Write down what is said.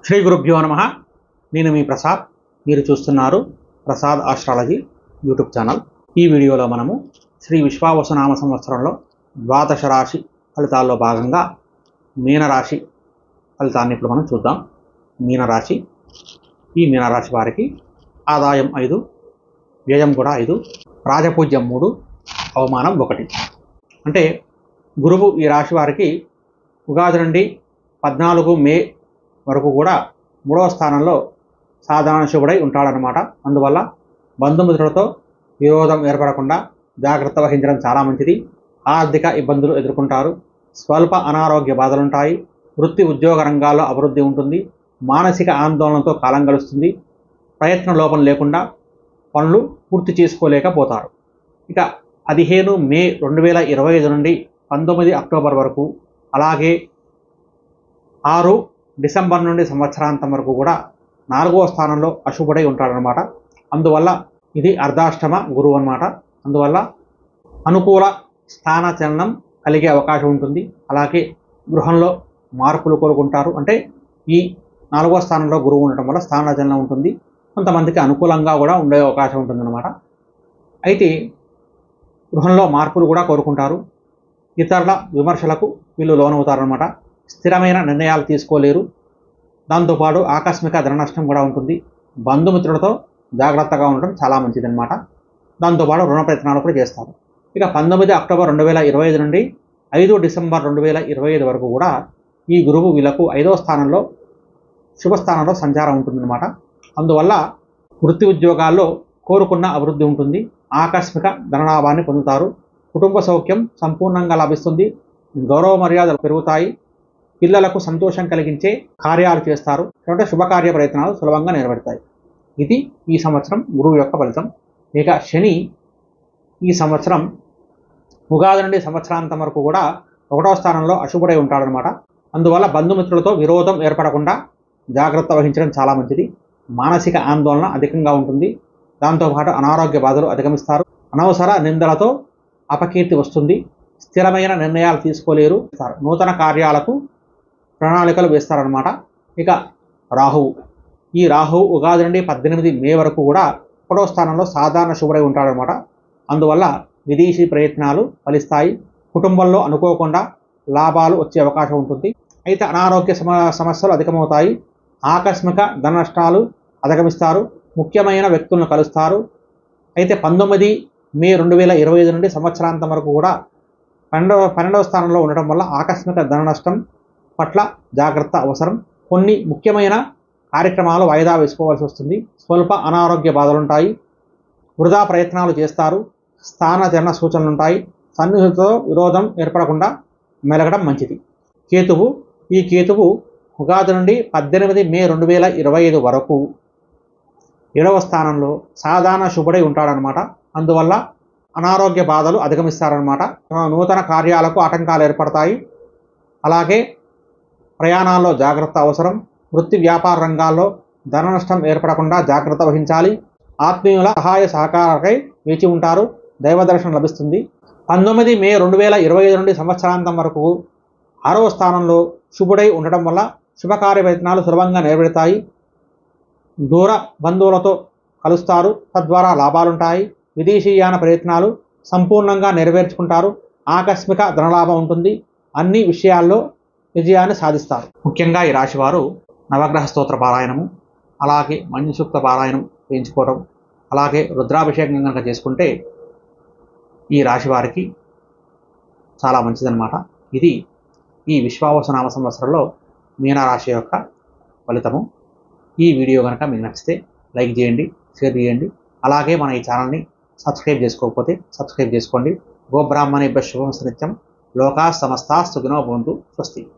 శ్రీ గురుభ్యో నమః. నేను మీ ప్రసాద్. మీరు చూస్తున్నారు ప్రసాద్ ఆస్ట్రాలజీ యూట్యూబ్ ఛానల్. ఈ వీడియోలో మనము శ్రీ విశ్వావసునామ సంవత్సరంలో ద్వాదశ రాశి ఫలితాల్లో భాగంగా మీనరాశి ఫలితాన్ని ఇప్పుడు మనం చూద్దాం. మీనరాశి, ఈ మీనరాశి వారికి ఆదాయం 5, వ్యయం కూడా 5, రాజపూజ్యం 3, అవమానం 1. అంటే గురువు ఈ రాశి వారికి ఉగాది నుండి 14 మే వరకు కూడా 3వ స్థానంలో సాధారణ శుభుడై ఉంటాడనమాట. అందువల్ల బంధుమిత్రులతో విరోధం ఏర్పడకుండా జాగ్రత్త వహించడం చాలా మంచిది. ఆర్థిక ఇబ్బందులు ఎదుర్కొంటారు. స్వల్ప అనారోగ్య బాధలుంటాయి. వృత్తి ఉద్యోగ రంగాల్లో అభివృద్ధి ఉంటుంది. మానసిక ఆందోళనతో కాలం గడుస్తుంది. ప్రయత్న లోపం లేకుండా పనులు పూర్తి చేసుకోలేకపోతారు. ఇక 15 మే 2025 నుండి 19 అక్టోబర్ వరకు, అలాగే 6 డిసెంబర్ నుండి సంవత్సరాంతం వరకు కూడా 4వ స్థానంలో అశుభుడై ఉంటాడనమాట. అందువల్ల ఇది అర్ధాష్టమ గురువు అన్నమాట. అందువల్ల అనుకూల స్థాన చలనం కలిగే అవకాశం ఉంటుంది. అలాగే గృహంలో మార్పులు కోరుకుంటారు. అంటే ఈ 4వ స్థానంలో గురువు ఉండటం వల్ల స్థాన చలనం ఉంటుంది. కొంతమందికి అనుకూలంగా కూడా ఉండే అవకాశం ఉంటుందన్నమాట. అయితే గృహంలో మార్పులు కూడా కోరుకుంటారు. ఇతరుల విమర్శలకు వీళ్ళు లోనవుతారనమాట. స్థిరమైన నిర్ణయాలు తీసుకోలేరు. దాంతోపాటు ఆకస్మిక ధన నష్టం కూడా ఉంటుంది. బంధుమిత్రులతో జాగ్రత్తగా ఉండడం చాలా మంచిదన్నమాట. దాంతోపాటు రుణ ప్రయత్నాలు కూడా చేస్తారు. ఇక 19 అక్టోబర్ 2025 నుండి 5 డిసెంబర్ 2025 వరకు కూడా ఈ గురువు వీళ్ళకు 5వ స్థానంలో శుభస్థానంలో సంచారం ఉంటుందన్నమాట. అందువల్ల వృత్తి ఉద్యోగాల్లో కోరుకున్న అభివృద్ధి ఉంటుంది. ఆకస్మిక ధనలాభాన్ని పొందుతారు. కుటుంబ సౌఖ్యం సంపూర్ణంగా లభిస్తుంది. గౌరవ మర్యాదలు పెరుగుతాయి. పిల్లలకు సంతోషం కలిగించే కార్యాలు చేస్తారు. కాబట్టి శుభకార్య ప్రయత్నాలు సులభంగా నెరవేరుతాయి. ఇది ఈ సంవత్సరం గురువు యొక్క ఫలితం. ఇక శని ఈ సంవత్సరం ఉగాది నుండి సంవత్సరాంతం వరకు కూడా 1వ స్థానంలో అశుభుడై ఉంటాడనమాట. అందువల్ల బంధుమిత్రులతో విరోధం ఏర్పడకుండా జాగ్రత్త వహించడం చాలా మంచిది. మానసిక ఆందోళన అధికంగా ఉంటుంది. దాంతోపాటు అనారోగ్య బాధలు అధిగమిస్తారు. అనవసర నిందలతో అపకీర్తి వస్తుంది. స్థిరమైన నిర్ణయాలు తీసుకోలేరు. నూతన కార్యాలకు ప్రణాళికలు వేస్తారనమాట. ఇక రాహువు, ఈ రాహువు ఉగాది నుండి 18 మే వరకు కూడా 1వ స్థానంలో సాధారణ శుభుడై ఉంటాడనమాట. అందువల్ల విదేశీ ప్రయత్నాలు ఫలిస్తాయి. కుటుంబంలో అనుకోకుండా లాభాలు వచ్చే అవకాశం ఉంటుంది. అయితే అనారోగ్య సమస్యలు అధికమవుతాయి. ఆకస్మిక ధన నష్టాలు అధిగమిస్తారు. ముఖ్యమైన వ్యక్తులను కలుస్తారు. అయితే 19 మే 2025 నుండి సంవత్సరాంతం వరకు కూడా 12వ స్థానంలో ఉండటం వల్ల ఆకస్మిక ధన నష్టం పట్ల జాగ్రత్త అవసరం. కొన్ని ముఖ్యమైన కార్యక్రమాలు వాయిదా వేసుకోవాల్సి వస్తుంది. స్వల్ప అనారోగ్య బాధలుంటాయి. వృధా ప్రయత్నాలు చేస్తారు. స్థాన చలన సూచనలుంటాయి. సన్నిహితులతో విరోధం ఏర్పడకుండా మెలగడం మంచిది. కేతువు, ఈ కేతువు ఉగాది నుండి 18 మే 2025 వరకు 7వ స్థానంలో సాధారణ శుభుడై ఉంటాడనమాట. అందువల్ల అనారోగ్య బాధలు అధిగమిస్తారనమాట. నూతన కార్యాలకు ఆటంకాలు ఏర్పడతాయి. అలాగే ప్రయాణాల్లో జాగ్రత్త అవసరం. వృత్తి వ్యాపార రంగాల్లో ధన నష్టం ఏర్పడకుండా జాగ్రత్త వహించాలి. ఆత్మీయుల సహాయ సహకారాలకై వేచి ఉంటారు. దైవ దర్శనం లభిస్తుంది. 19 మే 2025 నుండి సంవత్సరాంతం వరకు 6వ స్థానంలో శుభుడై ఉండటం వల్ల శుభకార్య ప్రయత్నాలు సులభంగా నెరవేరుతాయి. దూర బంధువులతో కలుస్తారు. తద్వారా లాభాలుంటాయి. విదేశీయాన ప్రయత్నాలు సంపూర్ణంగా నెరవేర్చుకుంటారు. ఆకస్మిక ధనలాభం ఉంటుంది. అన్ని విషయాల్లో విజయాన్ని సాధిస్తారు. ముఖ్యంగా ఈ రాశివారు నవగ్రహ స్తోత్ర పారాయణము, అలాగే మన్యుసూక్త పారాయణం వేయించుకోవడం, అలాగే రుద్రాభిషేకం కనుక చేసుకుంటే ఈ రాశి వారికి చాలా మంచిదన్నమాట. ఇది ఈ విశ్వావసునామ సంవత్సరంలో మీనరాశి యొక్క ఫలితము. ఈ వీడియో కనుక మీకు నచ్చితే లైక్ చేయండి, షేర్ చేయండి. అలాగే మన ఈ ఛానల్ని సబ్స్క్రైబ్ చేసుకోకపోతే సబ్స్క్రైబ్ చేసుకోండి. గోబ్రాహ్మణేభ్యః శుభమస్తు నిత్యం. లోకా సమస్తా సుఖినో భవంతు. స్వస్తి.